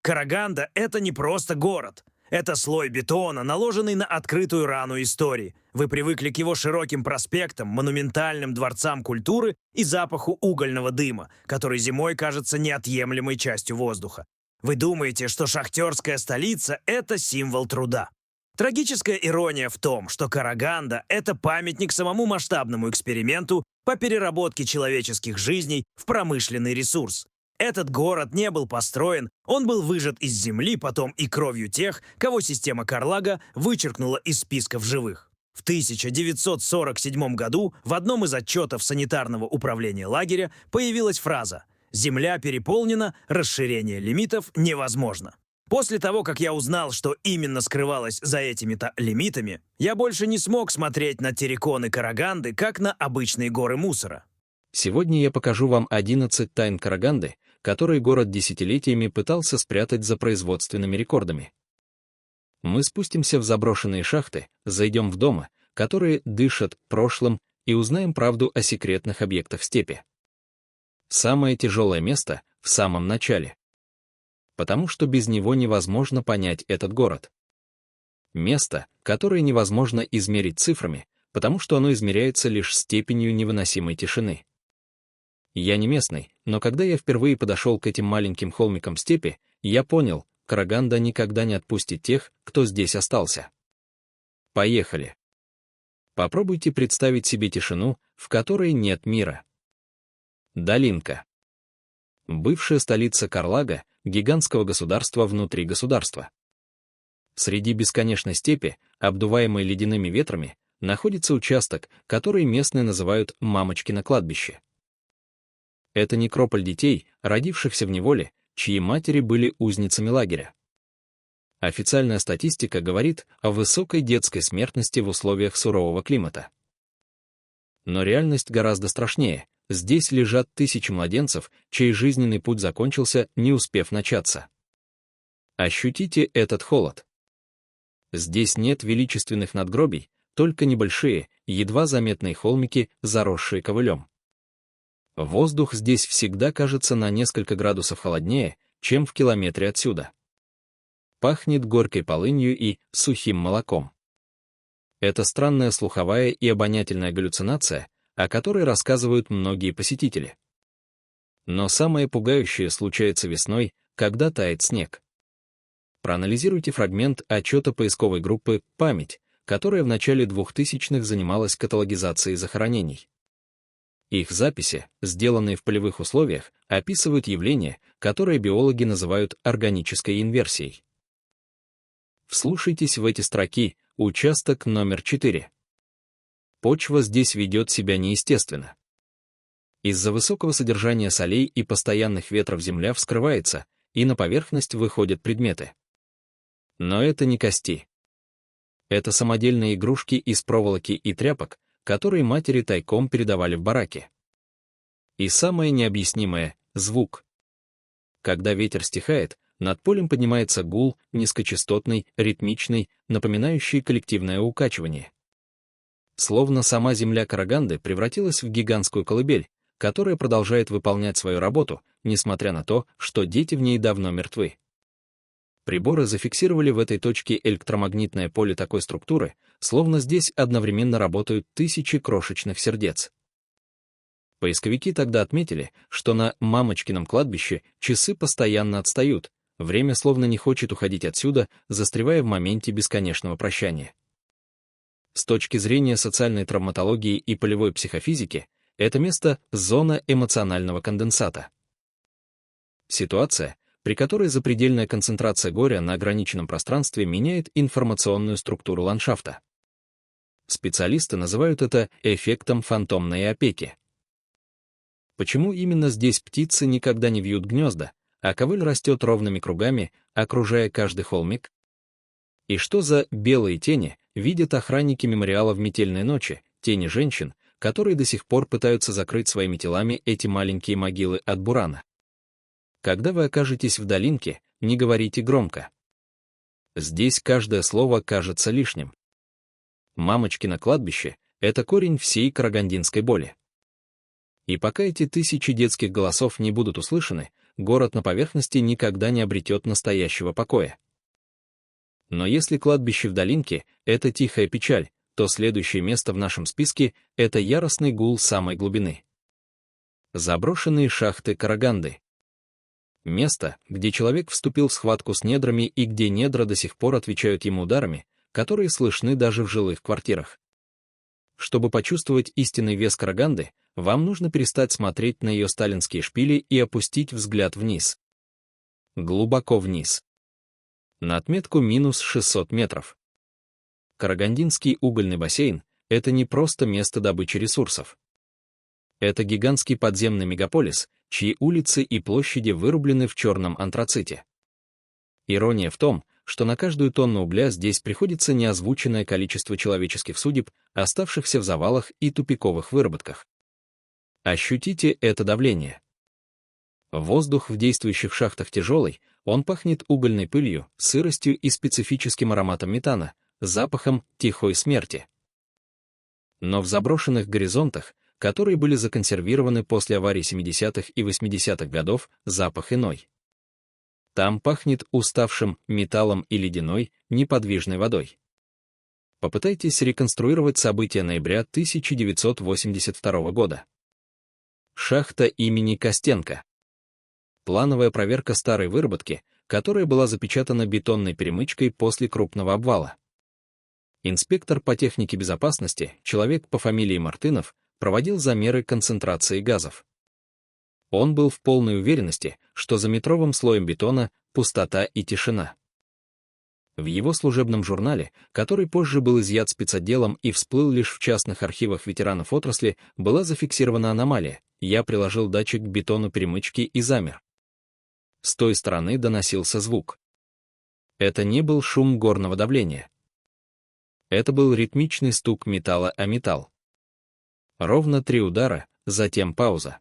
Караганда — это не просто город. Это слой бетона, наложенный на открытую рану истории. Вы привыкли к его широким проспектам, монументальным дворцам культуры и запаху угольного дыма, который зимой кажется неотъемлемой частью воздуха. Вы думаете, что шахтерская столица — это символ труда. Трагическая ирония в том, что Караганда — это памятник самому масштабному эксперименту по переработке человеческих жизней в промышленный ресурс. Этот город не был построен, он был выжат из земли потом и кровью тех, кого система Карлага вычеркнула из списков живых. В 1947 году в одном из отчетов санитарного управления лагеря появилась фраза «Земля переполнена, расширение лимитов невозможно». После того, как я узнал, что именно скрывалось за этими-то лимитами, я больше не смог смотреть на терриконы Караганды, как на обычные горы мусора. Сегодня я покажу вам 11 тайн Караганды, которые город десятилетиями пытался спрятать за производственными рекордами. Мы спустимся в заброшенные шахты, зайдем в дома, которые дышат прошлым, и узнаем правду о секретных объектах степи. Самое тяжелое место в самом начале. Потому что без него невозможно понять этот город. Место, которое невозможно измерить цифрами, потому что оно измеряется лишь степенью невыносимой тишины. Я не местный, но когда я впервые подошел к этим маленьким холмикам степи, я понял, Караганда никогда не отпустит тех, кто здесь остался. Поехали. Попробуйте представить себе тишину, в которой нет мира. Долинка. Бывшая столица Карлага, гигантского государства внутри государства. Среди бесконечной степи, обдуваемой ледяными ветрами, находится участок, который местные называют «Мамочкино кладбище». Это некрополь детей, родившихся в неволе, чьи матери были узницами лагеря. Официальная статистика говорит о высокой детской смертности в условиях сурового климата. Но реальность гораздо страшнее. Здесь лежат тысячи младенцев, чей жизненный путь закончился, не успев начаться. Ощутите этот холод. Здесь нет величественных надгробий, только небольшие, едва заметные холмики, заросшие ковылем. Воздух здесь всегда кажется на несколько градусов холоднее, чем в километре отсюда. Пахнет горькой полынью и сухим молоком. Это странная слуховая и обонятельная галлюцинация, о которой рассказывают многие посетители. Но самое пугающее случается весной, когда тает снег. Проанализируйте фрагмент отчета поисковой группы «Память», которая в начале 2000-х занималась каталогизацией захоронений. Их записи, сделанные в полевых условиях, описывают явление, которое биологи называют органической инверсией. Вслушайтесь в эти строки, участок номер 4. Почва здесь ведет себя неестественно. Из-за высокого содержания солей и постоянных ветров земля вскрывается, и на поверхность выходят предметы. Но это не кости. Это самодельные игрушки из проволоки и тряпок, которые матери тайком передавали в бараки. И самое необъяснимое — звук. Когда ветер стихает, над полем поднимается гул, низкочастотный, ритмичный, напоминающий коллективное укачивание. Словно сама земля Караганды превратилась в гигантскую колыбель, которая продолжает выполнять свою работу, несмотря на то, что дети в ней давно мертвы. Приборы зафиксировали в этой точке электромагнитное поле такой структуры, словно здесь одновременно работают тысячи крошечных сердец. Поисковики тогда отметили, что на Мамочкином кладбище часы постоянно отстают, время словно не хочет уходить отсюда, застревая в моменте бесконечного прощания. С точки зрения социальной травматологии и полевой психофизики, это место — зона эмоционального конденсата. Ситуация, при которой запредельная концентрация горя на ограниченном пространстве меняет информационную структуру ландшафта. Специалисты называют это эффектом фантомной опеки. Почему именно здесь птицы никогда не вьют гнезда, а ковыль растет ровными кругами, окружая каждый холмик? И что за белые тени видят охранники мемориала в метельные ночи, тени женщин, которые до сих пор пытаются закрыть своими телами эти маленькие могилы от бурана? Когда вы окажетесь в долинке, не говорите громко. Здесь каждое слово кажется лишним. Мамочкино кладбище — это корень всей карагандинской боли. И пока эти тысячи детских голосов не будут услышаны, город на поверхности никогда не обретет настоящего покоя. Но если кладбище в долинке — это тихая печаль, то следующее место в нашем списке — это яростный гул самой глубины. Заброшенные шахты Караганды. Место, где человек вступил в схватку с недрами и где недра до сих пор отвечают ему ударами, которые слышны даже в жилых квартирах. Чтобы почувствовать истинный вес Караганды, вам нужно перестать смотреть на ее сталинские шпили и опустить взгляд вниз. Глубоко вниз. На отметку минус 600 метров. Карагандинский угольный бассейн — это не просто место добычи ресурсов. Это гигантский подземный мегаполис, чьи улицы и площади вырублены в черном антраците. Ирония в том, что на каждую тонну угля здесь приходится неозвученное количество человеческих судеб, оставшихся в завалах и тупиковых выработках. Ощутите это давление. Воздух в действующих шахтах тяжелый, он пахнет угольной пылью, сыростью и специфическим ароматом метана, запахом тихой смерти. Но в заброшенных горизонтах, которые были законсервированы после аварий 70-х и 80-х годов, запах иной. Там пахнет уставшим металлом и ледяной, неподвижной водой. Попытайтесь реконструировать события ноября 1982 года. Шахта имени Костенко. Плановая проверка старой выработки, которая была запечатана бетонной перемычкой после крупного обвала. Инспектор по технике безопасности, человек по фамилии Мартынов, проводил замеры концентрации газов. Он был в полной уверенности, что за метровым слоем бетона пустота и тишина. В его служебном журнале, который позже был изъят спецотделом и всплыл лишь в частных архивах ветеранов отрасли, была зафиксирована аномалия. Я приложил датчик к бетону перемычки и замер. С той стороны доносился звук. Это не был шум горного давления. Это был ритмичный стук металла о металл. Ровно 3 удара, затем пауза.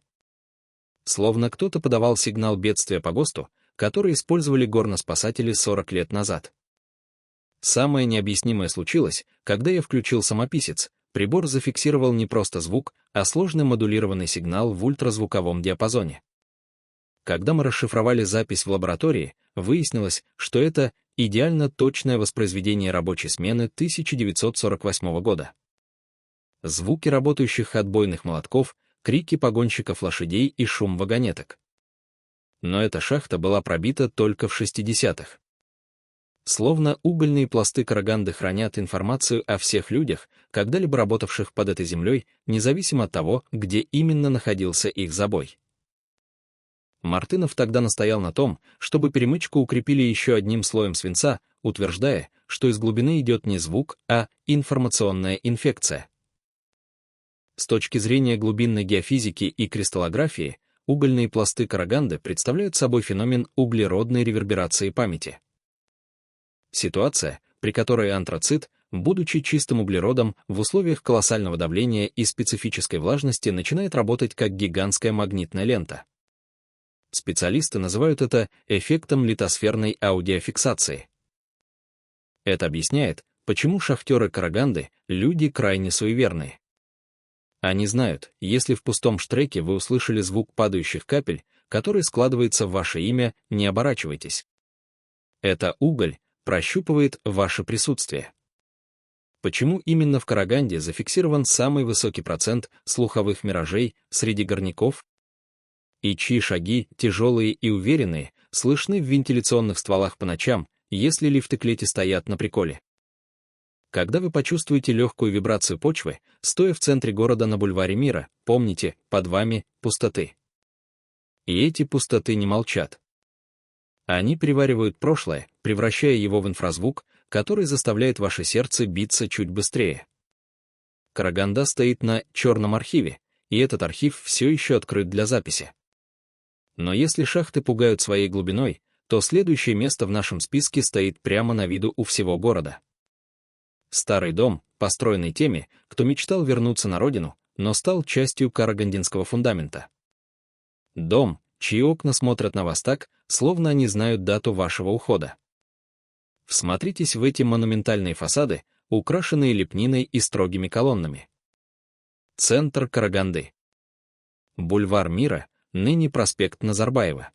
Словно кто-то подавал сигнал бедствия по ГОСТу, который использовали горноспасатели 40 лет назад. Самое необъяснимое случилось, когда я включил самописец. Прибор зафиксировал не просто звук, а сложный модулированный сигнал в ультразвуковом диапазоне. Когда мы расшифровали запись в лаборатории, выяснилось, что это идеально точное воспроизведение рабочей смены 1948 года. Звуки работающих отбойных молотков, крики погонщиков лошадей и шум вагонеток. Но эта шахта была пробита только в 60-х. Словно угольные пласты Караганды хранят информацию о всех людях, когда-либо работавших под этой землей, независимо от того, где именно находился их забой. Мартынов тогда настоял на том, чтобы перемычку укрепили еще одним слоем свинца, утверждая, что из глубины идет не звук, а информационная инфекция. С точки зрения глубинной геофизики и кристаллографии, угольные пласты Караганды представляют собой феномен углеродной реверберации памяти. Ситуация, при которой антрацит, будучи чистым углеродом, в условиях колоссального давления и специфической влажности начинает работать как гигантская магнитная лента. Специалисты называют это эффектом литосферной аудиофиксации. Это объясняет, почему шахтеры Караганды — люди крайне суеверные. Они знают, если в пустом штреке вы услышали звук падающих капель, который складывается в ваше имя, не оборачивайтесь. Это уголь прощупывает ваше присутствие. Почему именно в Караганде зафиксирован самый высокий процент слуховых миражей среди горняков? И чьи шаги, тяжелые и уверенные, слышны в вентиляционных стволах по ночам, если лифты клети стоят на приколе? Когда вы почувствуете легкую вибрацию почвы, стоя в центре города на бульваре Мира, помните, под вами пустоты. И эти пустоты не молчат. Они переваривают прошлое, превращая его в инфразвук, который заставляет ваше сердце биться чуть быстрее. Караганда стоит на черном архиве, и этот архив все еще открыт для записи. Но если шахты пугают своей глубиной, то следующее место в нашем списке стоит прямо на виду у всего города. Старый дом, построенный теми, кто мечтал вернуться на родину, но стал частью карагандинского фундамента. Дом, чьи окна смотрят на вас так, словно они знают дату вашего ухода. Всмотритесь в эти монументальные фасады, украшенные лепниной и строгими колоннами. Центр Караганды. Бульвар Мира, ныне проспект Назарбаева.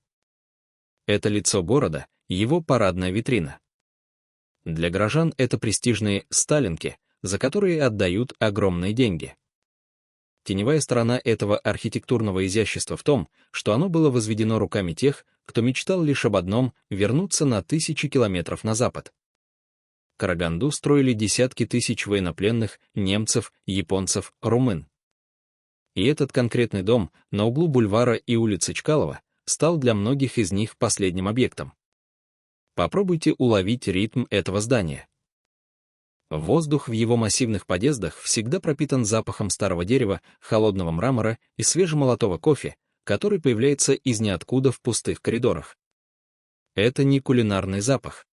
Это лицо города, его парадная витрина. Для горожан это престижные «сталинки», за которые отдают огромные деньги. Теневая сторона этого архитектурного изящества в том, что оно было возведено руками тех, кто мечтал лишь об одном — вернуться на тысячи километров на запад. Караганду строили десятки тысяч военнопленных, немцев, японцев, румын. И этот конкретный дом на углу бульвара и улицы Чкалова стал для многих из них последним объектом. Попробуйте уловить ритм этого здания. Воздух в его массивных подъездах всегда пропитан запахом старого дерева, холодного мрамора и свежемолотого кофе, который появляется из ниоткуда в пустых коридорах. Это не кулинарный запах.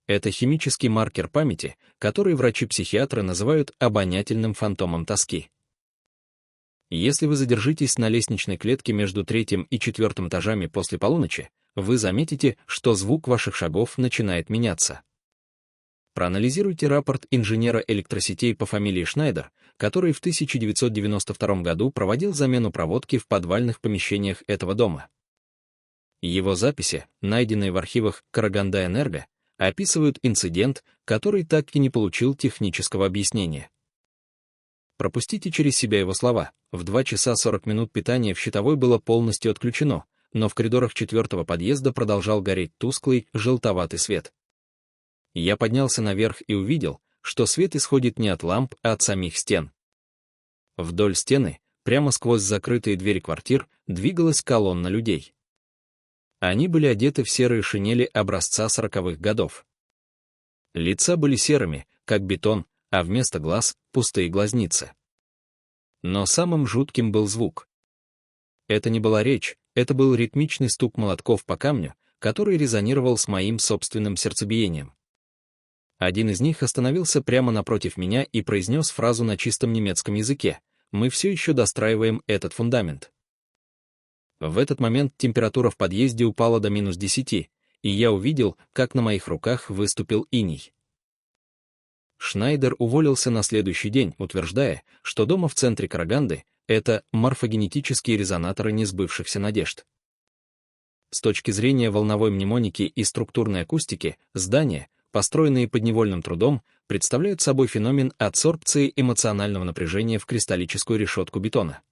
Это химический маркер памяти, который врачи-психиатры называют обонятельным фантомом тоски. Если вы задержитесь на лестничной клетке между 3-м и 4-м этажами после полуночи, вы заметите, что звук ваших шагов начинает меняться. Проанализируйте рапорт инженера электросетей по фамилии Шнайдер, который в 1992 году проводил замену проводки в подвальных помещениях этого дома. Его записи, найденные в архивах Караганда-Энерго, описывают инцидент, который так и не получил технического объяснения. Пропустите через себя его слова. В 2 часа 40 минут питание в щитовой было полностью отключено, но в коридорах 4-го подъезда продолжал гореть тусклый, желтоватый свет. Я поднялся наверх и увидел, что свет исходит не от ламп, а от самих стен. Вдоль стены, прямо сквозь закрытые двери квартир, двигалась колонна людей. Они были одеты в серые шинели образца 40-х годов. Лица были серыми, как бетон, а вместо глаз — пустые глазницы. Но самым жутким был звук. Это не была речь, это был ритмичный стук молотков по камню, который резонировал с моим собственным сердцебиением. Один из них остановился прямо напротив меня и произнес фразу на чистом немецком языке: «Мы все еще достраиваем этот фундамент». В этот момент температура в подъезде упала до -10, и я увидел, как на моих руках выступил иней. Шнайдер уволился на следующий день, утверждая, что дома в центре Караганды — это морфогенетические резонаторы несбывшихся надежд. С точки зрения волновой мнемоники и структурной акустики, здания, построенные подневольным трудом, представляют собой феномен адсорбции эмоционального напряжения в кристаллическую решетку бетона.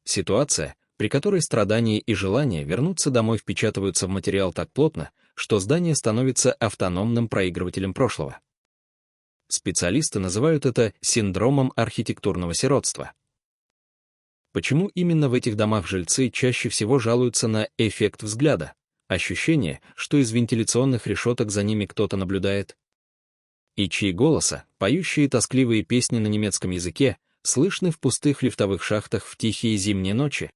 Ситуация, при которой страдания и желание вернуться домой впечатываются в материал так плотно, что здание становится автономным проигрывателем прошлого. Специалисты называют это синдромом архитектурного сиротства. Почему именно в этих домах жильцы чаще всего жалуются на эффект взгляда, ощущение, что из вентиляционных решеток за ними кто-то наблюдает? И чьи голоса, поющие тоскливые песни на немецком языке, слышны в пустых лифтовых шахтах в тихие зимние ночи?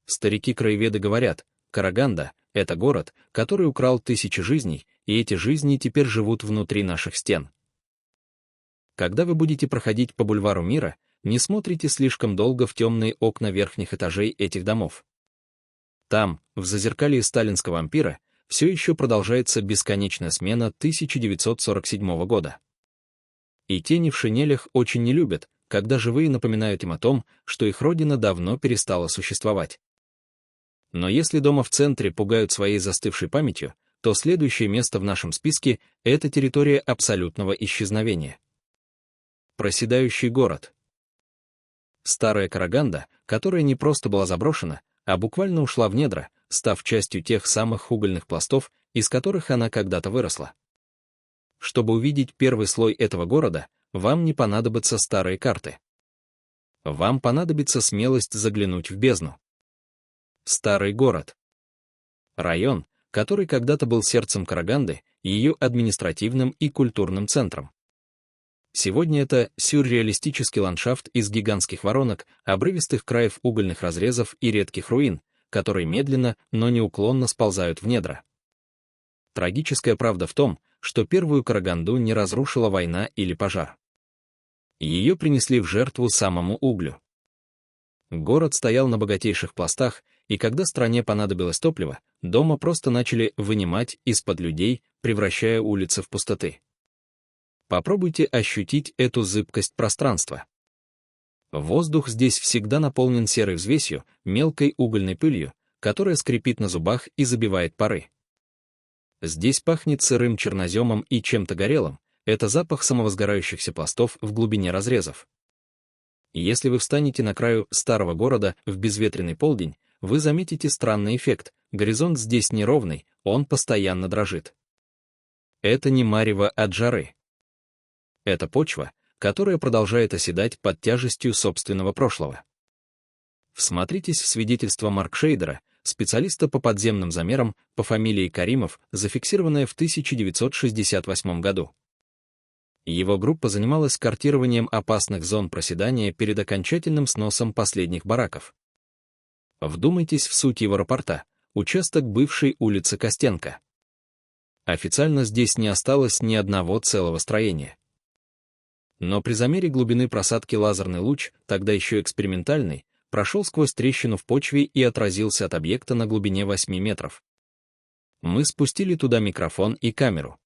Старики-краеведы говорят, Караганда — это город, который украл тысячи жизней, и эти жизни теперь живут внутри наших стен. Когда вы будете проходить по бульвару Мира, не смотрите слишком долго в темные окна верхних этажей этих домов. Там, в зазеркалье сталинского ампира, все еще продолжается бесконечная смена 1947 года. И тени в шинелях очень не любят, когда живые напоминают им о том, что их родина давно перестала существовать. Но если дома в центре пугают своей застывшей памятью, то следующее место в нашем списке — это территория абсолютного исчезновения. Проседающий город. Старая Караганда, которая не просто была заброшена, а буквально ушла в недра, став частью тех самых угольных пластов, из которых она когда-то выросла. Чтобы увидеть первый слой этого города, вам не понадобятся старые карты. Вам понадобится смелость заглянуть в бездну. Старый город. Район, который когда-то был сердцем Караганды, ее административным и культурным центром. Сегодня это сюрреалистический ландшафт из гигантских воронок, обрывистых краев угольных разрезов и редких руин, которые медленно, но неуклонно сползают в недра. Трагическая правда в том, что первую Караганду не разрушила война или пожар. Ее принесли в жертву самому углю. Город стоял на богатейших пластах, и когда стране понадобилось топливо, дома просто начали вынимать из-под людей, превращая улицы в пустоты. Попробуйте ощутить эту зыбкость пространства. Воздух здесь всегда наполнен серой взвесью, мелкой угольной пылью, которая скрипит на зубах и забивает пары. Здесь пахнет сырым черноземом и чем-то горелым, это запах самовозгорающихся пластов в глубине разрезов. Если вы встанете на краю старого города в безветренный полдень, вы заметите странный эффект, горизонт здесь неровный, он постоянно дрожит. Это не марево от жары. Это почва, которая продолжает оседать под тяжестью собственного прошлого. Всмотритесь в свидетельство Маркшейдера, специалиста по подземным замерам по фамилии Каримов, зафиксированное в 1968 году. Его группа занималась картированием опасных зон проседания перед окончательным сносом последних бараков. Вдумайтесь в суть его рапорта: участок бывшей улицы Костенко. Официально здесь не осталось ни одного целого строения. Но при замере глубины просадки лазерный луч, тогда еще экспериментальный, прошел сквозь трещину в почве и отразился от объекта на глубине 8 метров. Мы спустили туда микрофон и камеру.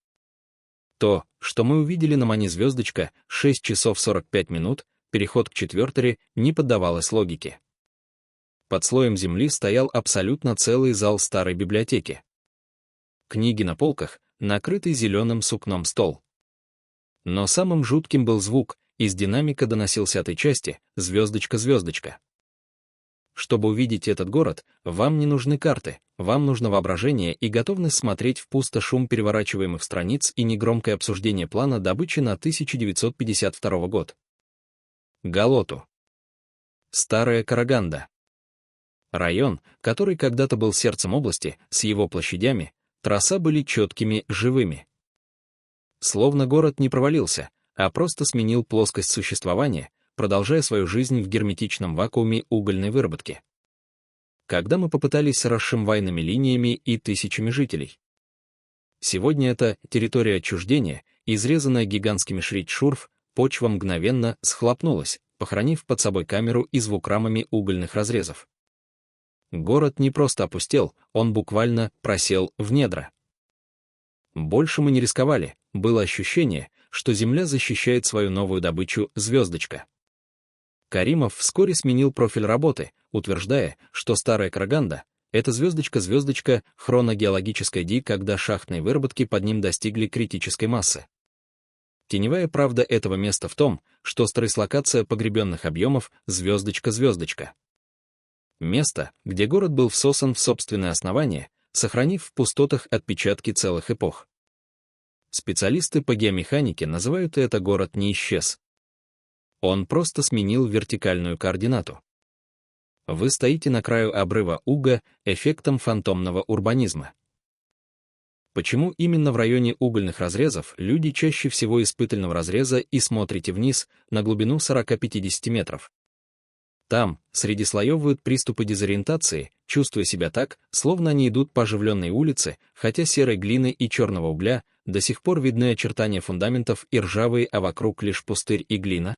То, что мы увидели на Мани звездочка 6 часов 45 минут, переход к четвертере, не поддавалось логике. Под слоем земли стоял абсолютно целый зал старой библиотеки. Книги на полках, накрытый зеленым сукном стол. Но самым жутким был звук, из динамика доносился от этой части: звездочка-звездочка. Чтобы увидеть этот город, вам не нужны карты, вам нужно воображение и готовность смотреть в пусто шум переворачиваемых страниц и негромкое обсуждение плана добычи на 1952 год. Галоту. Старая Караганда. Район, который когда-то был сердцем области, с его площадями, трасса были четкими, живыми. Словно город не провалился, а просто сменил плоскость существования, продолжая свою жизнь в герметичном вакууме угольной выработки. Когда мы попытались расшимвайными линиями и тысячами жителей. Сегодня это территория отчуждения, изрезанная гигантскими шрит-шурф, почва мгновенно схлопнулась, похоронив под собой камеру и звукрамами угольных разрезов. Город не просто опустел, он буквально просел в недра. Больше мы не рисковали, было ощущение, что Земля защищает свою новую добычу — звездочка. Каримов вскоре сменил профиль работы, утверждая, что старая Караганда — это звездочка-звездочка хроногеологической ди, когда шахтные выработки под ним достигли критической массы. Теневая правда этого места в том, что трансслокация погребенных объемов — звездочка-звездочка. Место, где город был всосан в собственное основание, сохранив в пустотах отпечатки целых эпох. Специалисты по геомеханике называют это «город не исчез». Он просто сменил вертикальную координату. Вы стоите на краю обрыва Уга, эффектом фантомного урбанизма. Почему именно в районе угольных разрезов люди чаще всего из пытального разреза и смотрите вниз на глубину 40-50 метров? Там, среди слоев, выют приступы дезориентации, чувствуя себя так, словно они идут по оживленной улице, хотя серой глины и черного угля до сих пор видны очертания фундаментов и ржавые, а вокруг лишь пустырь и глина.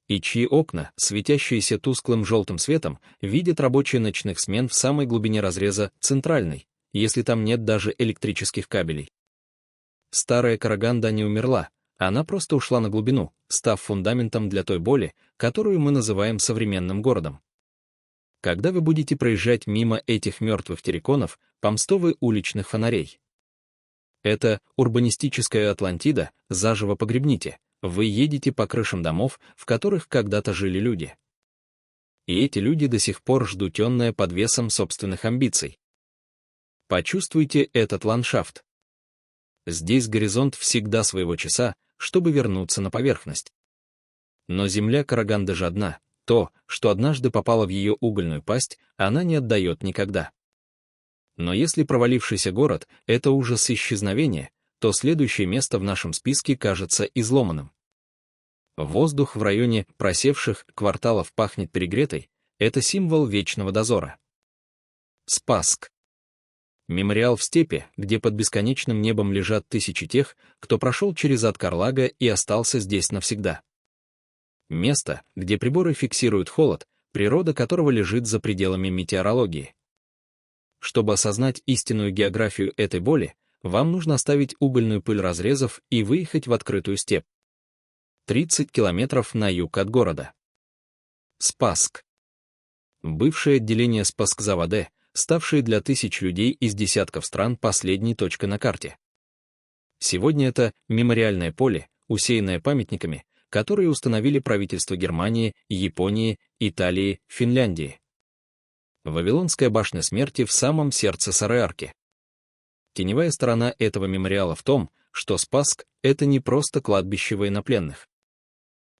И чьи окна, светящиеся тусклым желтым светом, видят рабочие ночных смен в самой глубине разреза, центральной, если там нет даже электрических кабелей. Старая Караганда не умерла, она просто ушла на глубину, став фундаментом для той боли, которую мы называем современным городом. Когда вы будете проезжать мимо этих мертвых терриконов, помстовы уличных фонарей? Это урбанистическая Атлантида, заживо погребните. Вы едете по крышам домов, в которых когда-то жили люди. И эти люди до сих пор ждутенные под весом собственных амбиций. Почувствуйте этот ландшафт. Здесь горизонт всегда своего часа, чтобы вернуться на поверхность. Но земля Караганды жадна, то, что однажды попало в ее угольную пасть, она не отдает никогда. Но если провалившийся город — это ужас исчезновения, то следующее место в нашем списке кажется изломанным. Воздух в районе просевших кварталов пахнет перегретой, это символ вечного дозора. Спасск. Мемориал в степи, где под бесконечным небом лежат тысячи тех, кто прошел через ад Карлага и остался здесь навсегда. Место, где приборы фиксируют холод, природа которого лежит за пределами метеорологии. Чтобы осознать истинную географию этой боли, вам нужно оставить угольную пыль разрезов и выехать в открытую степь. 30 километров на юг от города. Спасск. Бывшее отделение Спасск-Заводе, ставшие для тысяч людей из десятков стран последней точкой на карте. Сегодня это мемориальное поле, усеянное памятниками, которые установили правительства Германии, Японии, Италии, Финляндии. Вавилонская башня смерти в самом сердце Сареарки. Теневая сторона этого мемориала в том, что Спасск — это не просто кладбище военнопленных.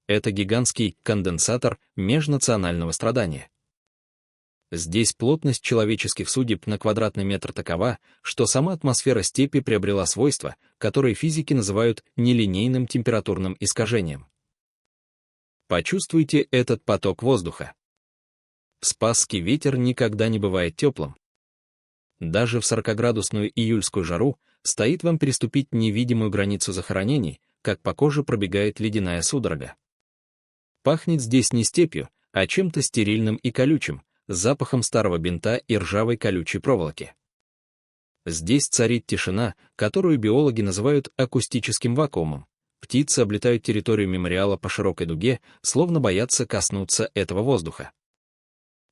Это гигантский конденсатор межнационального страдания. Здесь плотность человеческих судеб на квадратный метр такова, что сама атмосфера степи приобрела свойства, которые физики называют нелинейным температурным искажением. Почувствуйте этот поток воздуха. В Спасске ветер никогда не бывает теплым. Даже в 40-градусную июльскую жару стоит вам переступить невидимую границу захоронений, как по коже пробегает ледяная судорога. Пахнет здесь не степью, а чем-то стерильным и колючим, запахом старого бинта и ржавой колючей проволоки. Здесь царит тишина, которую биологи называют акустическим вакуумом. Птицы облетают территорию мемориала по широкой дуге, словно боятся коснуться этого воздуха.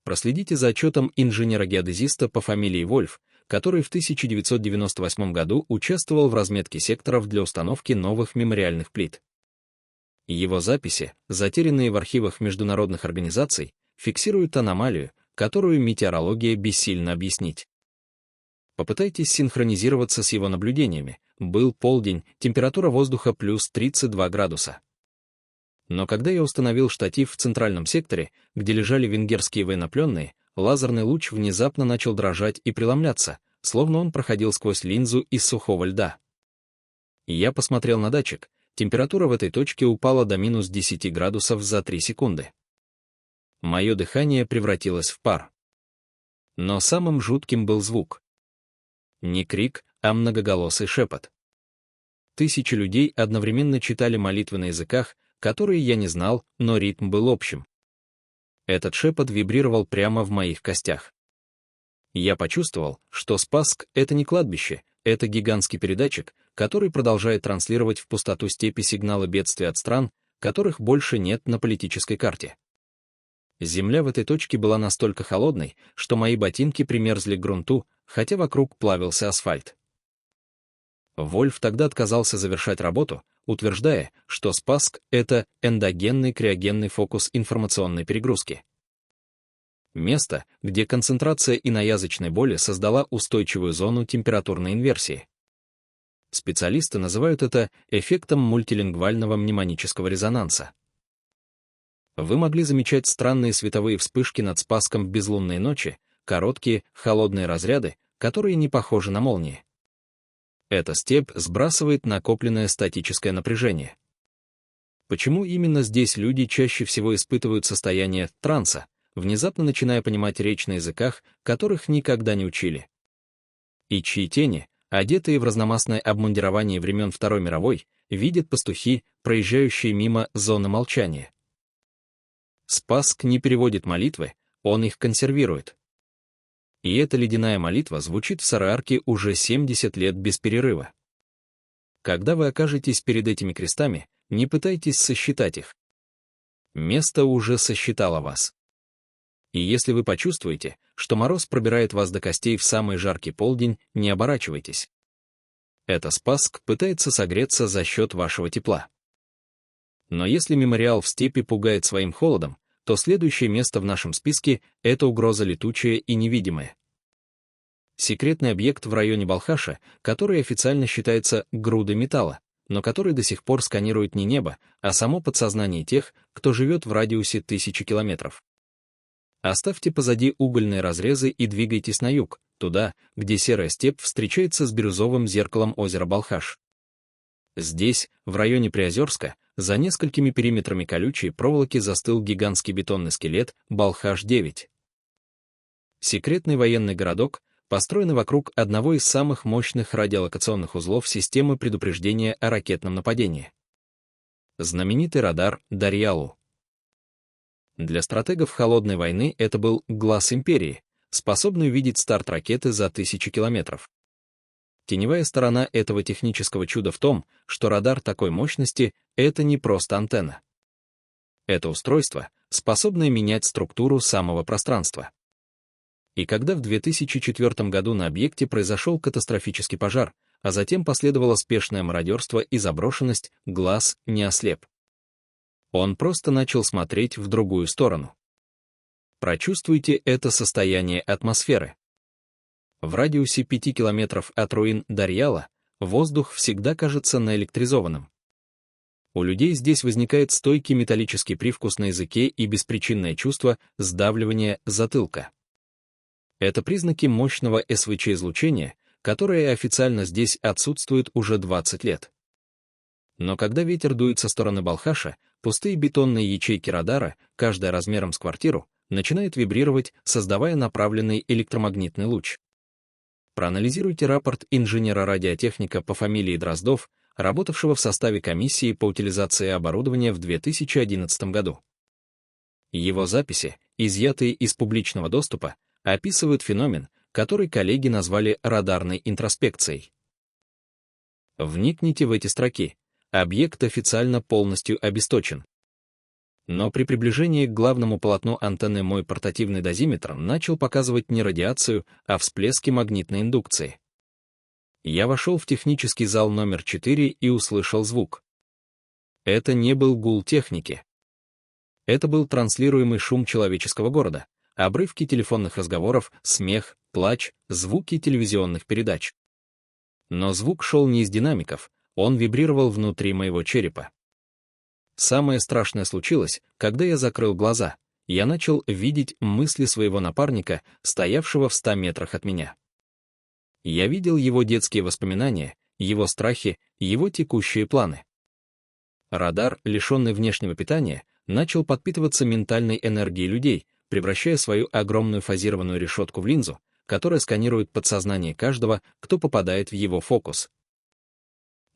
Проследите за отчетом инженера-геодезиста по фамилии Вольф, который в 1998 году участвовал в разметке секторов для установки новых мемориальных плит. Его записи, затерянные в архивах международных организаций, фиксируют аномалию, которую метеорология бессильно объяснить. Попытайтесь синхронизироваться с его наблюдениями. Был полдень, температура воздуха плюс 32 градуса. Но когда я установил штатив в центральном секторе, где лежали венгерские военнопленные, лазерный луч внезапно начал дрожать и преломляться, словно он проходил сквозь линзу из сухого льда. Я посмотрел на датчик, температура в этой точке упала до минус 10 градусов за 3 секунды. Мое дыхание превратилось в пар. Но самым жутким был звук. Не крик, а многоголосый шепот. Тысячи людей одновременно читали молитвы на языках, которые я не знал, но ритм был общим. Этот шепот вибрировал прямо в моих костях. Я почувствовал, что Спасск — это не кладбище, это гигантский передатчик, который продолжает транслировать в пустоту степи сигналы бедствия от стран, которых больше нет на политической карте. Земля в этой точке была настолько холодной, что мои ботинки примерзли к грунту, хотя вокруг плавился асфальт. Вольф тогда отказался завершать работу, утверждая, что Спасск — это эндогенный криогенный фокус информационной перегрузки. Место, где концентрация иноязычной боли создала устойчивую зону температурной инверсии. Специалисты называют это эффектом мультилингвального мнемонического резонанса. Вы могли замечать странные световые вспышки над Спасском в безлунные ночи, короткие, холодные разряды, которые не похожи на молнии. Эта степь сбрасывает накопленное статическое напряжение. Почему именно здесь люди чаще всего испытывают состояние транса, внезапно начиная понимать речь на языках, которых никогда не учили? И чьи тени, одетые в разномастное обмундирование времен Второй мировой, видят пастухи, проезжающие мимо зоны молчания? Спасск не переводит молитвы, он их консервирует. И эта ледяная молитва звучит в Сареарке уже 70 лет без перерыва. Когда вы окажетесь перед этими крестами, не пытайтесь сосчитать их. Место уже сосчитало вас. И если вы почувствуете, что мороз пробирает вас до костей в самый жаркий полдень, не оборачивайтесь. Это Спасск пытается согреться за счет вашего тепла. Но если мемориал в степи пугает своим холодом, то следующее место в нашем списке — это угроза летучая и невидимая. Секретный объект в районе Балхаша, который официально считается грудой металла, но который до сих пор сканирует не небо, а само подсознание тех, кто живет в радиусе 1000 километров. Оставьте позади угольные разрезы и двигайтесь на юг, туда, где серая степь встречается с бирюзовым зеркалом озера Балхаш. Здесь, в районе Приозерска, за несколькими периметрами колючей проволоки застыл гигантский бетонный скелет Балхаш-9. Секретный военный городок, построенный вокруг одного из самых мощных радиолокационных узлов системы предупреждения о ракетном нападении. Знаменитый радар Дарьялу. Для стратегов холодной войны это был глаз империи, способный увидеть старт ракеты за 1000 километров. Теневая сторона этого технического чуда в том, что радар такой мощности — это не просто антенна. Это устройство, способное менять структуру самого пространства. И когда в 2004 году на объекте произошел катастрофический пожар, а затем последовало спешное мародерство и заброшенность, глаз не ослеп. Он просто начал смотреть в другую сторону. Прочувствуйте это состояние атмосферы. В радиусе 5 километров от руин Дарьяла воздух всегда кажется наэлектризованным. У людей здесь возникает стойкий металлический привкус на языке и беспричинное чувство сдавливания затылка. Это признаки мощного СВЧ-излучения, которое официально здесь отсутствует уже 20 лет. Но когда ветер дует со стороны Балхаша, пустые бетонные ячейки радара, каждая размером с квартиру, начинают вибрировать, создавая направленный электромагнитный луч. Проанализируйте рапорт инженера-радиотехника по фамилии Дроздов, работавшего в составе комиссии по утилизации оборудования в 2011 году. Его записи, изъятые из публичного доступа, описывают феномен, который коллеги назвали радарной интроспекцией. Вникните в эти строки. Объект официально полностью обесточен. Но при приближении к главному полотну антенны мой портативный дозиметр начал показывать не радиацию, а всплески магнитной индукции. Я вошел в технический зал номер 4 и услышал звук. Это не был гул техники. Это был транслируемый шум человеческого города, обрывки телефонных разговоров, смех, плач, звуки телевизионных передач. Но звук шел не из динамиков, он вибрировал внутри моего черепа. Самое страшное случилось, когда я закрыл глаза, я начал видеть мысли своего напарника, стоявшего в 100 метрах от меня. Я видел его детские воспоминания, его страхи, его текущие планы. Радар, лишенный внешнего питания, начал подпитываться ментальной энергией людей, превращая свою огромную фазированную решетку в линзу, которая сканирует подсознание каждого, кто попадает в его фокус.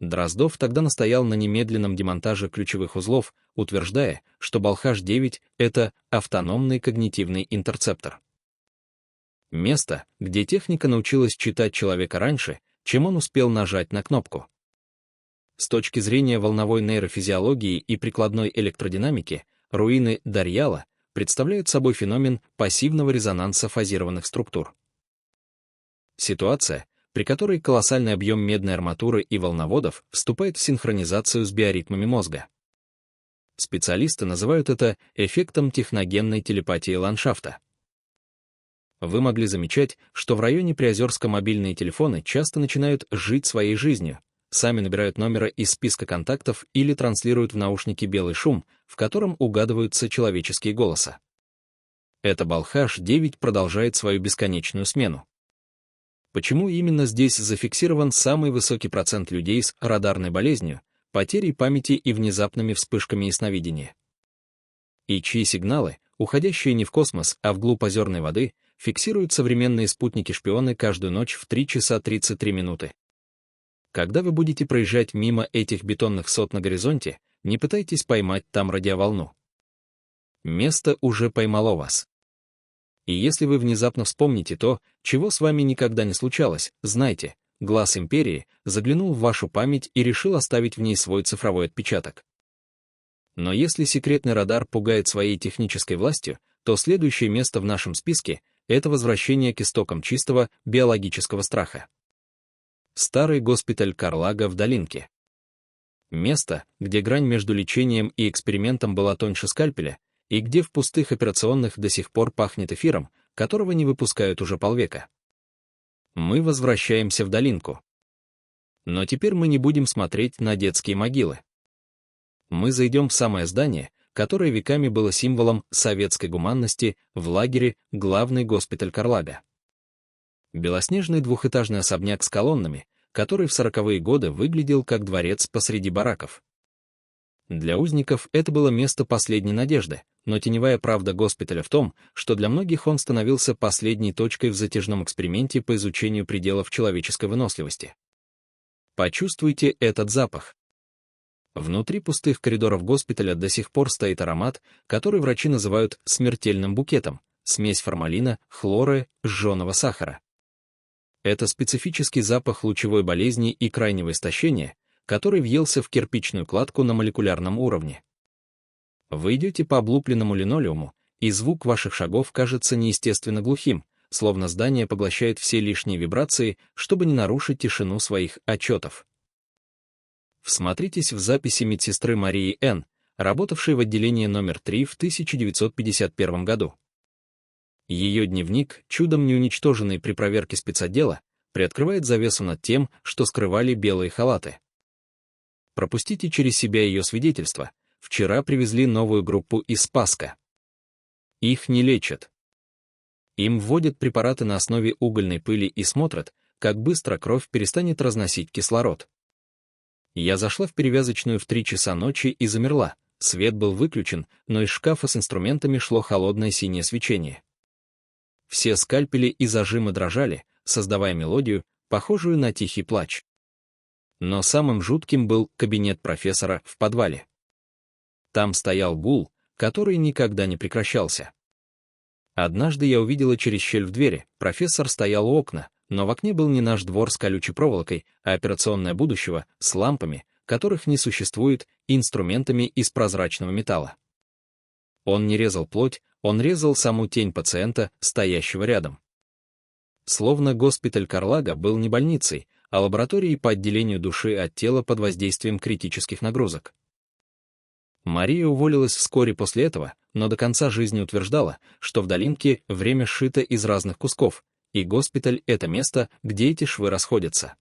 Дроздов тогда настоял на немедленном демонтаже ключевых узлов, утверждая, что Балхаш-9 — это автономный когнитивный интерцептор. Место, где техника научилась читать человека раньше, чем он успел нажать на кнопку. С точки зрения волновой нейрофизиологии и прикладной электродинамики, руины Дарьяла представляют собой феномен пассивного резонанса фазированных структур. Ситуация, при которой колоссальный объем медной арматуры и волноводов вступает в синхронизацию с биоритмами мозга. Специалисты называют это эффектом техногенной телепатии ландшафта. Вы могли замечать, что в районе Приозерска мобильные телефоны часто начинают жить своей жизнью, сами набирают номера из списка контактов или транслируют в наушники белый шум, в котором угадываются человеческие голоса. Это Балхаш-9 продолжает свою бесконечную смену. Почему именно здесь зафиксирован самый высокий процент людей с радарной болезнью, потерей памяти и внезапными вспышками ясновидения? И чьи сигналы, уходящие не в космос, а вглубь озерной воды, фиксируют современные спутники-шпионы каждую ночь в 3 часа 33 минуты? Когда вы будете проезжать мимо этих бетонных сот на горизонте, не пытайтесь поймать там радиоволну. Место уже поймало вас. И если вы внезапно вспомните то, чего с вами никогда не случалось, знайте, глаз империи заглянул в вашу память и решил оставить в ней свой цифровой отпечаток. Но если секретный радар пугает своей технической властью, то следующее место в нашем списке — это возвращение к истокам чистого биологического страха. Старый госпиталь Карлага в Долинке. Место, где грань между лечением и экспериментом была тоньше скальпеля, и где в пустых операционных до сих пор пахнет эфиром, которого не выпускают уже полвека. Мы возвращаемся в Долинку. Но теперь мы не будем смотреть на детские могилы. Мы зайдем в самое здание, которое веками было символом советской гуманности, в лагере главный госпиталь Карлага. Белоснежный двухэтажный особняк с колоннами, который в 40-е годы выглядел как дворец посреди бараков. Для узников это было место последней надежды, но теневая правда госпиталя в том, что для многих он становился последней точкой в затяжном эксперименте по изучению пределов человеческой выносливости. Почувствуйте этот запах. Внутри пустых коридоров госпиталя до сих пор стоит аромат, который врачи называют смертельным букетом, смесь формалина, хлора, жженого сахара. Это специфический запах лучевой болезни и крайнего истощения, который въелся в кирпичную кладку на молекулярном уровне. Вы идете по облупленному линолеуму, и звук ваших шагов кажется неестественно глухим, словно здание поглощает все лишние вибрации, чтобы не нарушить тишину своих отчетов. Всмотритесь в записи медсестры Марии Н., работавшей в отделении номер 3 в 1951 году. Ее дневник, чудом не уничтоженный при проверке спецотдела, приоткрывает завесу над тем, что скрывали белые халаты. Пропустите через себя ее свидетельство. Вчера привезли новую группу из Спасска. Их не лечат. Им вводят препараты на основе угольной пыли и смотрят, как быстро кровь перестанет разносить кислород. Я зашла в перевязочную в 3 часа ночи и замерла. Свет был выключен, но из шкафа с инструментами шло холодное синее свечение. Все скальпели и зажимы дрожали, создавая мелодию, похожую на тихий плач. Но самым жутким был кабинет профессора в подвале. Там стоял гул, который никогда не прекращался. Однажды я увидела через щель в двери, профессор стоял у окна, но в окне был не наш двор с колючей проволокой, а операционное будущего с лампами, которых не существует, и инструментами из прозрачного металла. Он не резал плоть, он резал саму тень пациента, стоящего рядом. Словно госпиталь Карлага был не больницей, а лабораторией по отделению души от тела под воздействием критических нагрузок. Мария уволилась вскоре после этого, но до конца жизни утверждала, что в долинке время сшито из разных кусков, и госпиталь — это место, где эти швы расходятся.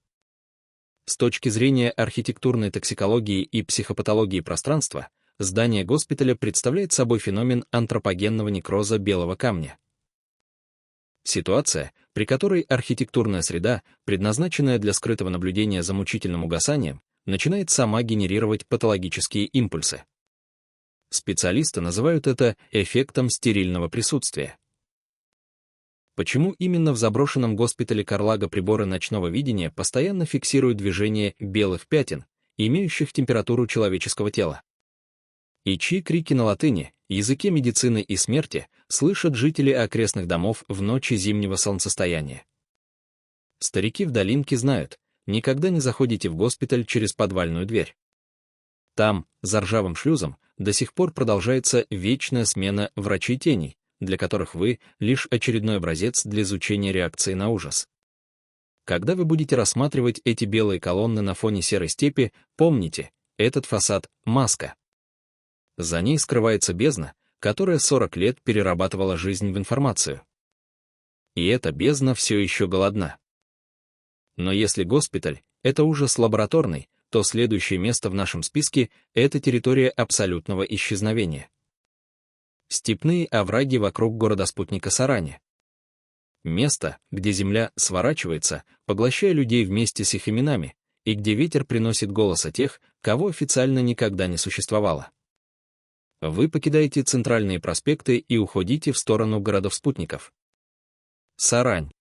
С точки зрения архитектурной токсикологии и психопатологии пространства, здание госпиталя представляет собой феномен антропогенного некроза белого камня. Ситуация, при которой архитектурная среда, предназначенная для скрытого наблюдения за мучительным угасанием, начинает сама генерировать патологические импульсы. Специалисты называют это эффектом стерильного присутствия. Почему именно в заброшенном госпитале Карлага приборы ночного видения постоянно фиксируют движение белых пятен, имеющих температуру человеческого тела? И чьи крики на латыни, языке медицины и смерти, слышат жители окрестных домов в ночи зимнего солнцестояния? Старики в долинке знают, никогда не заходите в госпиталь через подвальную дверь. Там, за ржавым шлюзом, до сих пор продолжается вечная смена врачей-теней, для которых вы — лишь очередной образец для изучения реакции на ужас. Когда вы будете рассматривать эти белые колонны на фоне серой степи, помните, этот фасад — маска. За ней скрывается бездна, которая 40 лет перерабатывала жизнь в информацию. И эта бездна все еще голодна. Но если госпиталь — это ужас лабораторный, то следующее место в нашем списке — это территория абсолютного исчезновения. Степные овраги вокруг города-спутника Сарани. Место, где земля сворачивается, поглощая людей вместе с их именами, и где ветер приносит голоса тех, кого официально никогда не существовало. Вы покидаете центральные проспекты и уходите в сторону городов-спутников. Сарань.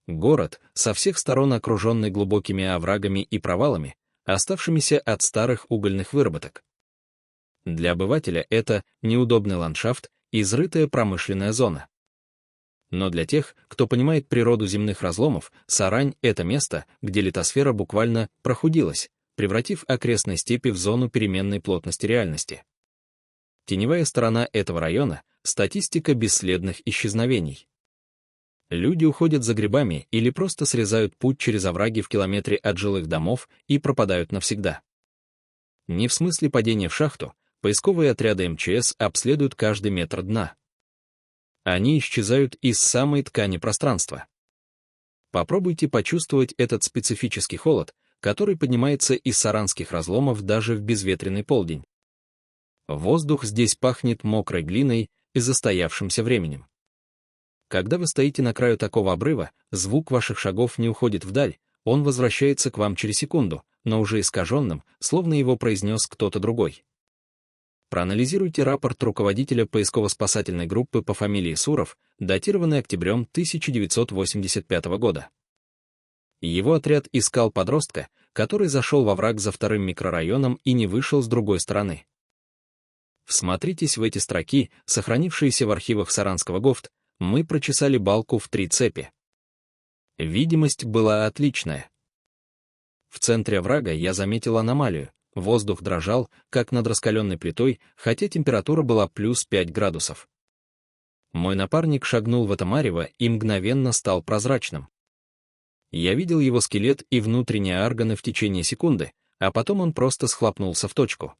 Город, со всех сторон окруженный глубокими оврагами и провалами, оставшимися от старых угольных выработок. Для обывателя это неудобный ландшафт, изрытая промышленная зона. Но для тех, кто понимает природу земных разломов, Сарань — это место, где литосфера буквально прохудилась, превратив окрестные степи в зону переменной плотности реальности. Теневая сторона этого района — статистика бесследных исчезновений. Люди уходят за грибами или просто срезают путь через овраги в километре от жилых домов и пропадают навсегда. Не в смысле падения в шахту, поисковые отряды МЧС обследуют каждый метр дна. Они исчезают из самой ткани пространства. Попробуйте почувствовать этот специфический холод, который поднимается из саранских разломов даже в безветренный полдень. Воздух здесь пахнет мокрой глиной и застоявшимся временем. Когда вы стоите на краю такого обрыва, звук ваших шагов не уходит вдаль, он возвращается к вам через секунду, но уже искаженным, словно его произнес кто-то другой. Проанализируйте рапорт руководителя поисково-спасательной группы по фамилии Суров, датированный октябрем 1985 года. Его отряд искал подростка, который зашел во враг за вторым микрорайоном и не вышел с другой стороны. Всмотритесь в эти строки, сохранившиеся в архивах Саранского ГОВТ. Мы прочесали балку в 3 цепи. Видимость была отличная. В центре оврага я заметил аномалию. Воздух дрожал, как над раскаленной плитой, хотя температура была плюс 5 градусов. Мой напарник шагнул в это марево и мгновенно стал прозрачным. Я видел его скелет и внутренние органы в течение секунды, а потом он просто схлопнулся в точку.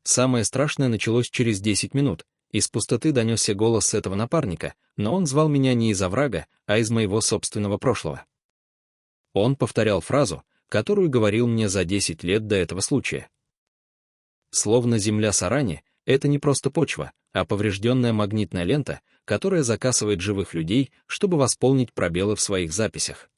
Самое страшное началось через 10 минут. Из пустоты донесся голос этого напарника, но он звал меня не из оврага, а из моего собственного прошлого. Он повторял фразу, которую говорил мне за 10 лет до этого случая. Словно земля Сарани — это не просто почва, а поврежденная магнитная лента, которая закасывает живых людей, чтобы восполнить пробелы в своих записях.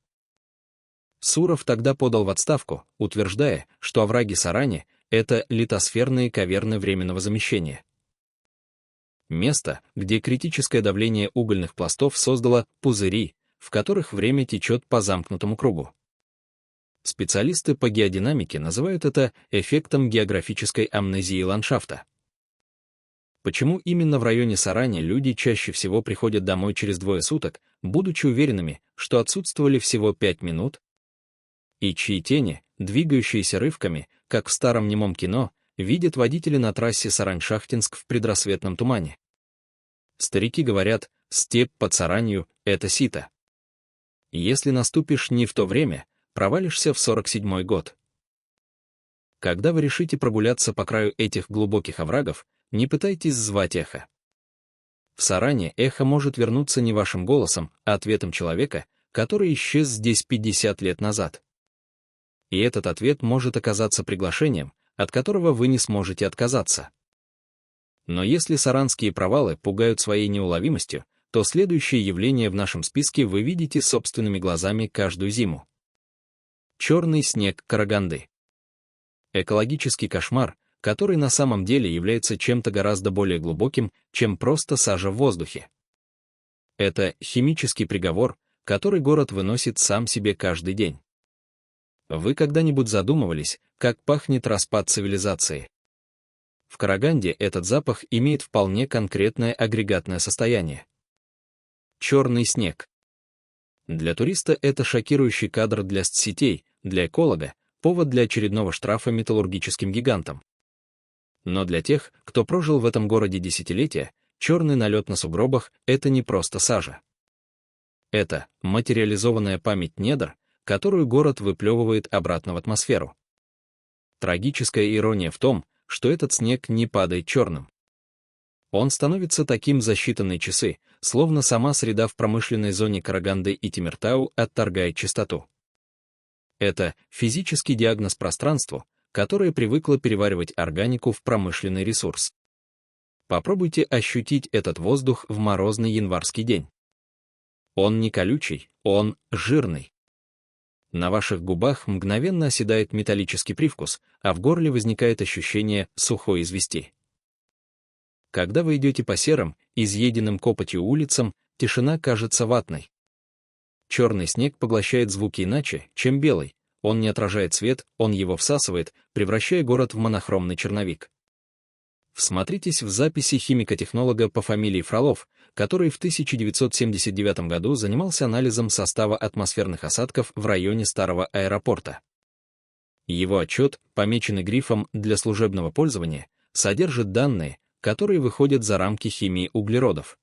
Суров тогда подал в отставку, утверждая, что овраги Сарани — это литосферные каверны временного замещения. Место, где критическое давление угольных пластов создало пузыри, в которых время течет по замкнутому кругу. Специалисты по геодинамике называют это эффектом географической амнезии ландшафта. Почему именно в районе Сарани люди чаще всего приходят домой через 2 суток, будучи уверенными, что отсутствовали всего 5 минут? И чьи тени, двигающиеся рывками, как в старом немом кино, видят водители на трассе Сарань-Шахтинск в предрассветном тумане? Старики говорят, степь под Саранью — это сито. Если наступишь не в то время, провалишься в 47-й год. Когда вы решите прогуляться по краю этих глубоких оврагов, не пытайтесь звать эхо. В Саране эхо может вернуться не вашим голосом, а ответом человека, который исчез здесь 50 лет назад. И этот ответ может оказаться приглашением, от которого вы не сможете отказаться. Но если саранские провалы пугают своей неуловимостью, то следующее явление в нашем списке вы видите собственными глазами каждую зиму. Черный снег Караганды. Экологический кошмар, который на самом деле является чем-то гораздо более глубоким, чем просто сажа в воздухе. Это химический приговор, который город выносит сам себе каждый день. Вы когда-нибудь задумывались, как пахнет распад цивилизации? В Караганде этот запах имеет вполне конкретное агрегатное состояние. Черный снег. Для туриста это шокирующий кадр для соцсетей, для эколога — повод для очередного штрафа металлургическим гигантам. Но для тех, кто прожил в этом городе десятилетия, черный налет на сугробах — это не просто сажа. Это материализованная память недр, которую город выплевывает обратно в атмосферу. Трагическая ирония в том, что этот снег не падает черным. Он становится таким за считанные часы, словно сама среда в промышленной зоне Караганды и Тимиртау отторгает чистоту. Это физический диагноз пространству, которое привыкло переваривать органику в промышленный ресурс. Попробуйте ощутить этот воздух в морозный январский день. Он не колючий, он жирный. На ваших губах мгновенно оседает металлический привкус, а в горле возникает ощущение сухой извести. Когда вы идете по серым, изъеденным копотью улицам, тишина кажется ватной. Черный снег поглощает звуки иначе, чем белый. Он не отражает свет, он его всасывает, превращая город в монохромный черновик. Всмотритесь в записи химико-технолога по фамилии Фролов, который в 1979 году занимался анализом состава атмосферных осадков в районе старого аэропорта. Его отчет, помеченный грифом «для служебного пользования», содержит данные, которые выходят за рамки химии углеродов.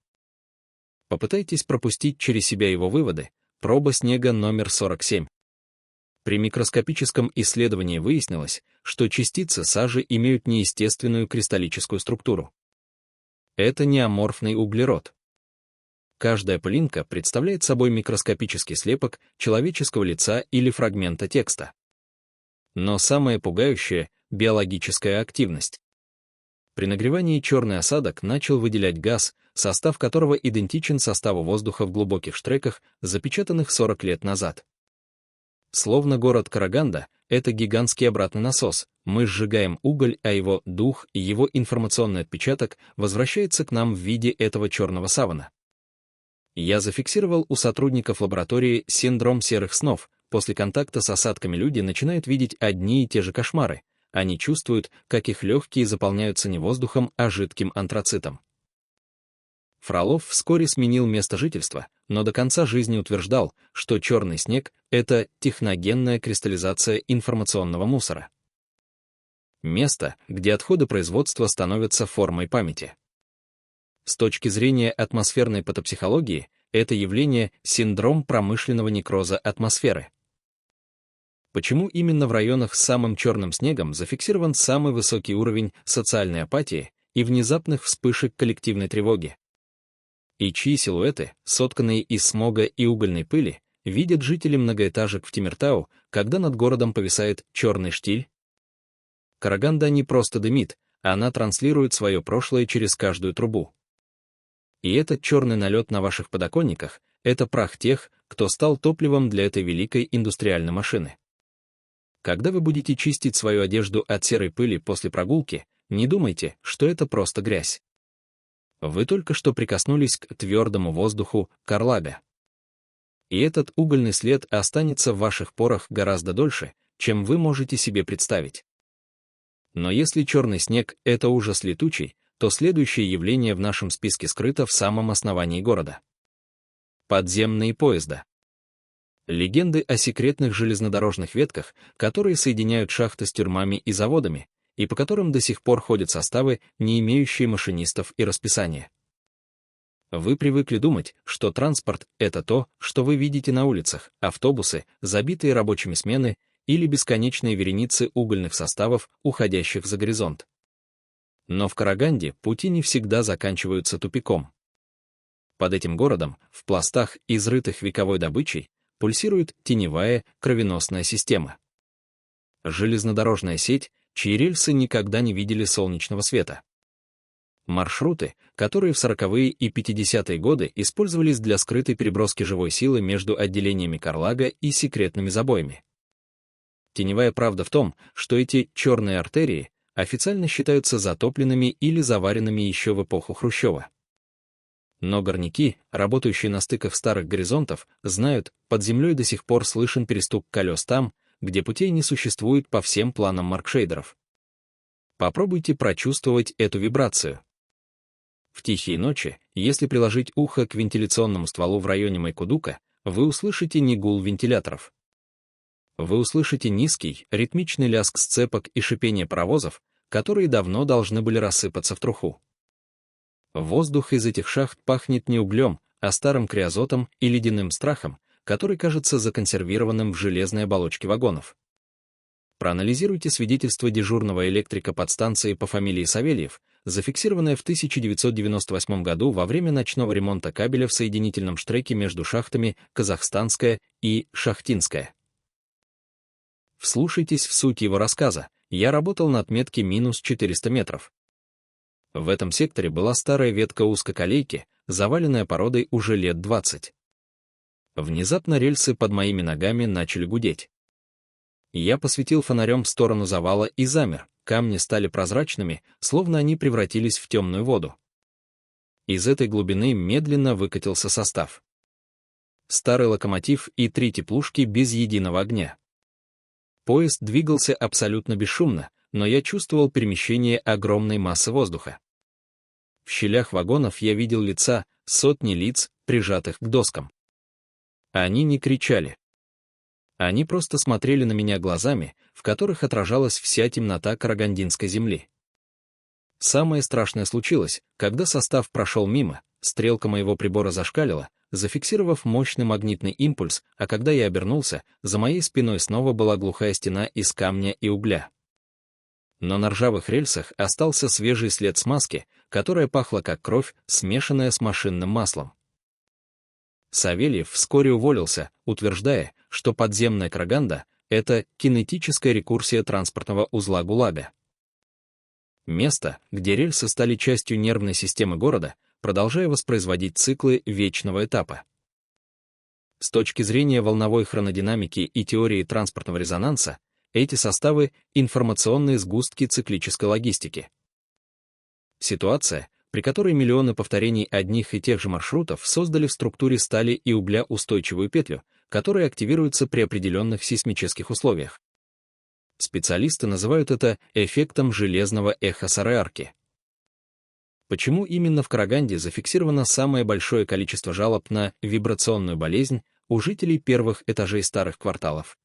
Попытайтесь пропустить через себя его выводы. Проба снега номер 47. При микроскопическом исследовании выяснилось, что частицы сажи имеют неестественную кристаллическую структуру. Это не аморфный углерод. Каждая пылинка представляет собой микроскопический слепок человеческого лица или фрагмента текста. Но самое пугающее — биологическая активность. При нагревании черный осадок начал выделять газ, состав которого идентичен составу воздуха в глубоких штреках, запечатанных 40 лет назад. Словно город Караганда — это гигантский обратный насос. Мы сжигаем уголь, а его дух и его информационный отпечаток возвращается к нам в виде этого черного савана. Я зафиксировал у сотрудников лаборатории синдром серых снов. После контакта с осадками люди начинают видеть одни и те же кошмары. Они чувствуют, как их легкие заполняются не воздухом, а жидким антрацитом. Фролов вскоре сменил место жительства, но до конца жизни утверждал, что черный снег — это техногенная кристаллизация информационного мусора. Место, где отходы производства становятся формой памяти. С точки зрения атмосферной патопсихологии, это явление – синдром промышленного некроза атмосферы. Почему именно в районах с самым черным снегом зафиксирован самый высокий уровень социальной апатии и внезапных вспышек коллективной тревоги? И чьи силуэты, сотканные из смога и угольной пыли, видят жители многоэтажек в Тимиртау, когда над городом повисает черный штиль? Караганда не просто дымит, она транслирует свое прошлое через каждую трубу. И этот черный налет на ваших подоконниках — это прах тех, кто стал топливом для этой великой индустриальной машины. Когда вы будете чистить свою одежду от серой пыли после прогулки, не думайте, что это просто грязь. Вы только что прикоснулись к твердому воздуху Карлага. И этот угольный след останется в ваших порах гораздо дольше, чем вы можете себе представить. Но если черный снег — это ужас летучий, то следующее явление в нашем списке скрыто в самом основании города. Подземные поезда. Легенды о секретных железнодорожных ветках, которые соединяют шахты с тюрьмами и заводами, и по которым до сих пор ходят составы, не имеющие машинистов и расписания. Вы привыкли думать, что транспорт — это то, что вы видите на улицах, автобусы, забитые рабочими смены или бесконечные вереницы угольных составов, уходящих за горизонт. Но в Караганде пути не всегда заканчиваются тупиком. Под этим городом, в пластах, изрытых вековой добычей, пульсирует теневая кровеносная система. Железнодорожная сеть, чьи рельсы никогда не видели солнечного света. Маршруты, которые в 40-е и 50-е годы использовались для скрытой переброски живой силы между отделениями Карлага и секретными забоями. Теневая правда в том, что эти черные артерии официально считаются затопленными или заваренными еще в эпоху Хрущева. Но горняки, работающие на стыках старых горизонтов, знают, под землей до сих пор слышен перестук колес там, где путей не существует по всем планам маркшейдеров. Попробуйте прочувствовать эту вибрацию. В тихие ночи, если приложить ухо к вентиляционному стволу в районе Майкудука, вы услышите не гул вентиляторов. Вы услышите низкий, ритмичный лязг сцепок и шипение паровозов, которые давно должны были рассыпаться в труху. Воздух из этих шахт пахнет не углем, а старым криозотом и ледяным страхом, который кажется законсервированным в железной оболочке вагонов. Проанализируйте свидетельство дежурного электрика подстанции по фамилии Савельев, зафиксированное в 1998 году во время ночного ремонта кабеля в соединительном штреке между шахтами Казахстанская и Шахтинская. Вслушайтесь в суть его рассказа. Я работал на отметке минус 400 метров. В этом секторе была старая ветка узкоколейки, заваленная породой уже лет 20. Внезапно рельсы под моими ногами начали гудеть. Я посветил фонарем в сторону завала и замер, камни стали прозрачными, словно они превратились в темную воду. Из этой глубины медленно выкатился состав. Старый локомотив и 3 теплушки без единого огня. Поезд двигался абсолютно бесшумно, но я чувствовал перемещение огромной массы воздуха. В щелях вагонов я видел лица, сотни лиц, прижатых к доскам. Они не кричали. Они просто смотрели на меня глазами, в которых отражалась вся темнота карагандинской земли. Самое страшное случилось, когда состав прошел мимо, стрелка моего прибора зашкалила, зафиксировав мощный магнитный импульс, а когда я обернулся, за моей спиной снова была глухая стена из камня и угля. Но на ржавых рельсах остался свежий след смазки, которая пахла как кровь, смешанная с машинным маслом. Савельев вскоре уволился, утверждая, что подземная Караганда — это кинетическая рекурсия транспортного узла ГУЛАГа. Место, где рельсы стали частью нервной системы города, продолжая воспроизводить циклы вечного этапа. С точки зрения волновой хронодинамики и теории транспортного резонанса, эти составы — информационные сгустки циклической логистики. Ситуация, при которой миллионы повторений одних и тех же маршрутов создали в структуре стали и угля устойчивую петлю, которая активируется при определенных сейсмических условиях. Специалисты называют это эффектом железного эха Сараярки. Почему именно в Караганде зафиксировано самое большое количество жалоб на вибрационную болезнь у жителей первых этажей старых кварталов?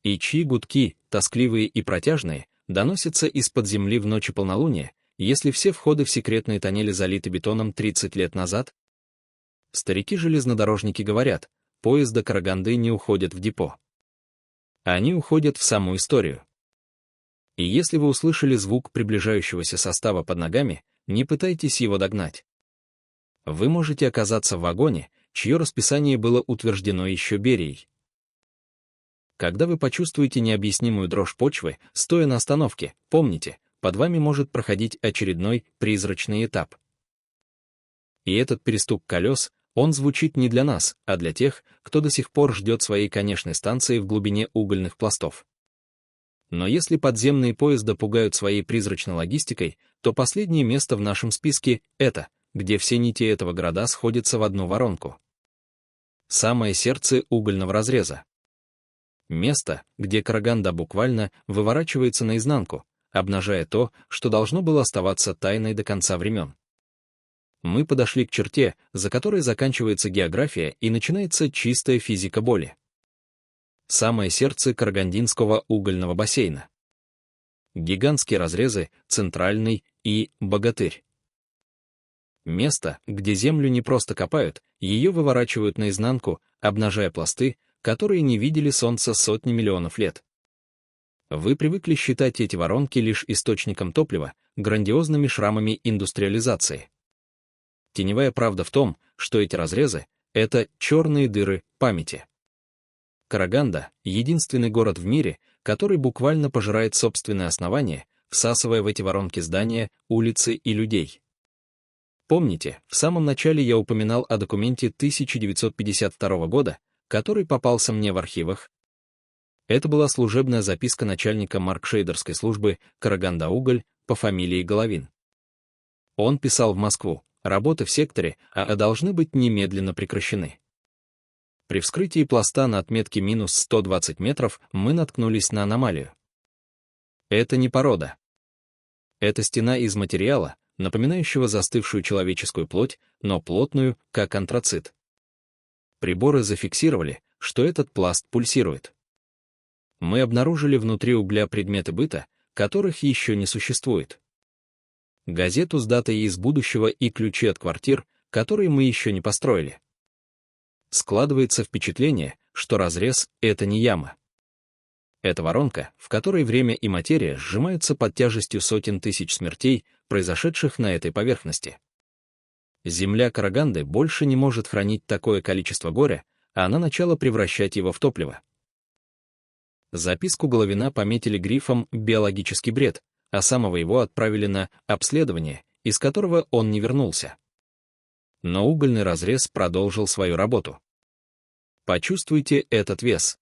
И чьи гудки, тоскливые и протяжные, доносятся из-под земли в ночи полнолуния, если все входы в секретные тоннели залиты бетоном 30 лет назад? Старики-железнодорожники говорят, поезд до Караганды не уходит в депо. Они уходят в саму историю. И если вы услышали звук приближающегося состава под ногами, не пытайтесь его догнать. Вы можете оказаться в вагоне, чье расписание было утверждено еще Берией. Когда вы почувствуете необъяснимую дрожь почвы, стоя на остановке, помните, под вами может проходить очередной призрачный этап. И этот перестук колес, он звучит не для нас, а для тех, кто до сих пор ждет своей конечной станции в глубине угольных пластов. Но если подземные поезда пугают своей призрачной логистикой, то последнее место в нашем списке — это, где все нити этого города сходятся в одну воронку. Самое сердце угольного разреза. Место, где Караганда буквально выворачивается наизнанку, обнажая то, что должно было оставаться тайной до конца времен. Мы подошли к черте, за которой заканчивается география и начинается чистая физика боли. Самое сердце Карагандинского угольного бассейна. Гигантские разрезы, Центральный и Богатырь. Место, где землю не просто копают, ее выворачивают наизнанку, обнажая пласты, которые не видели солнца сотни миллионов лет. Вы привыкли считать эти воронки лишь источником топлива, грандиозными шрамами индустриализации. Теневая правда в том, что эти разрезы — это черные дыры памяти. Караганда — единственный город в мире, который буквально пожирает собственное основание, всасывая в эти воронки здания, улицы и людей. Помните, в самом начале я упоминал о документе 1952 года, который попался мне в архивах? Это была служебная записка начальника маркшейдерской службы «Караганда-Уголь» по фамилии Головин. Он писал в Москву: работы в секторе должны быть немедленно прекращены. При вскрытии пласта на отметке минус 120 метров мы наткнулись на аномалию. Это не порода. Это стена из материала, напоминающего застывшую человеческую плоть, но плотную, как антрацит. Приборы зафиксировали, что этот пласт пульсирует. Мы обнаружили внутри угля предметы быта, которых еще не существует. Газету с датой из будущего и ключи от квартир, которые мы еще не построили. Складывается впечатление, что разрез — это не яма. Это воронка, в которой время и материя сжимаются под тяжестью сотен тысяч смертей, произошедших на этой поверхности. Земля Караганды больше не может хранить такое количество горя, а она начала превращать его в топливо. Записку Головина пометили грифом «биологический бред», а самого его отправили на обследование, из которого он не вернулся. Но угольный разрез продолжил свою работу. Почувствуйте этот вес.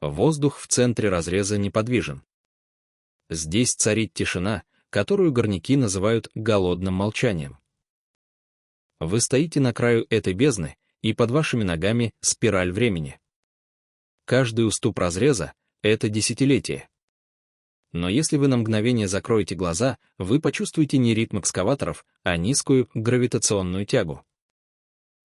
Воздух в центре разреза неподвижен. Здесь царит тишина, которую горняки называют голодным молчанием. Вы стоите на краю этой бездны, и под вашими ногами спираль времени. Каждый уступ разреза — это десятилетие. Но если вы на мгновение закроете глаза, вы почувствуете не ритм экскаваторов, а низкую гравитационную тягу.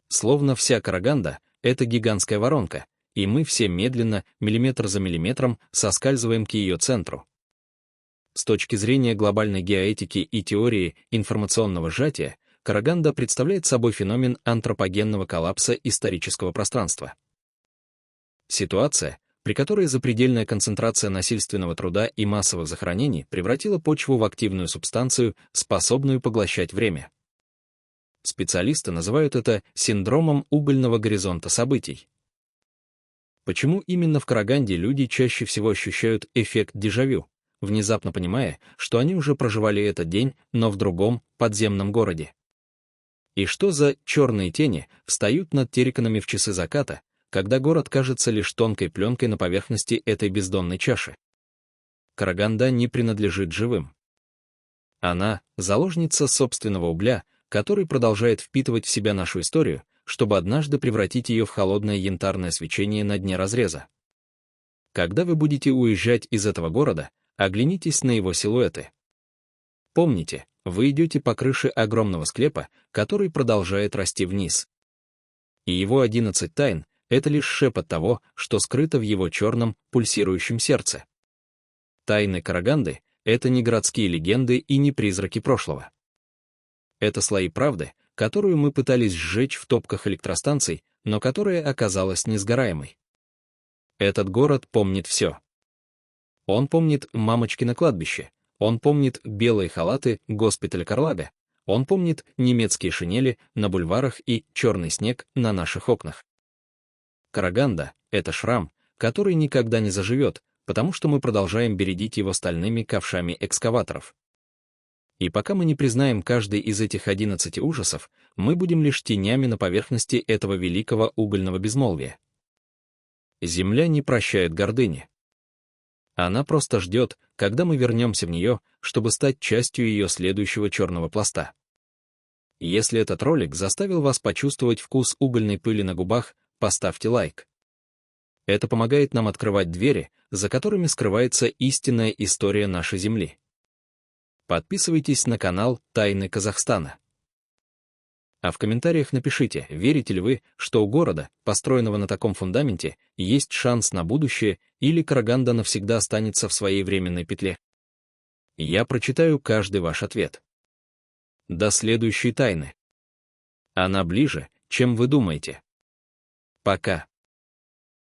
Словно вся Караганда — это гигантская воронка, и мы все медленно, миллиметр за миллиметром, соскальзываем к ее центру. С точки зрения глобальной геоэтики и теории информационного сжатия, Караганда представляет собой феномен антропогенного коллапса исторического пространства. Ситуация, при которой запредельная концентрация насильственного труда и массовых захоронений превратила почву в активную субстанцию, способную поглощать время. Специалисты называют это синдромом угольного горизонта событий. Почему именно в Караганде люди чаще всего ощущают эффект дежавю, внезапно понимая, что они уже проживали этот день, но в другом, подземном городе? И что за черные тени встают над терриконами в часы заката, когда город кажется лишь тонкой пленкой на поверхности этой бездонной чаши? Караганда не принадлежит живым. Она — заложница собственного угля, который продолжает впитывать в себя нашу историю, чтобы однажды превратить ее в холодное янтарное свечение на дне разреза. Когда вы будете уезжать из этого города, оглянитесь на его силуэты. Помните, вы идете по крыше огромного склепа, который продолжает расти вниз. И его 11 тайн — это лишь шепот того, что скрыто в его черном, пульсирующем сердце. Тайны Караганды это не городские легенды и не призраки прошлого. Это слои правды, которую мы пытались сжечь в топках электростанций, но которая оказалась несгораемой. Этот город помнит все. Он помнит мамочкино кладбище, он помнит белые халаты госпиталя Карлага, он помнит немецкие шинели на бульварах и черный снег на наших окнах. Караганда — это шрам, который никогда не заживет, потому что мы продолжаем бередить его стальными ковшами экскаваторов. И пока мы не признаем каждый из этих 11 ужасов, мы будем лишь тенями на поверхности этого великого угольного безмолвия. Земля не прощает гордыни. Она просто ждет, когда мы вернемся в нее, чтобы стать частью ее следующего черного пласта. Если этот ролик заставил вас почувствовать вкус угольной пыли на губах, поставьте лайк. Это помогает нам открывать двери, за которыми скрывается истинная история нашей Земли. Подписывайтесь на канал «Тайны Казахстана». А в комментариях напишите, верите ли вы, что у города, построенного на таком фундаменте, есть шанс на будущее, или Караганда навсегда останется в своей временной петле. Я прочитаю каждый ваш ответ. До следующей тайны. Она ближе, чем вы думаете. Пока.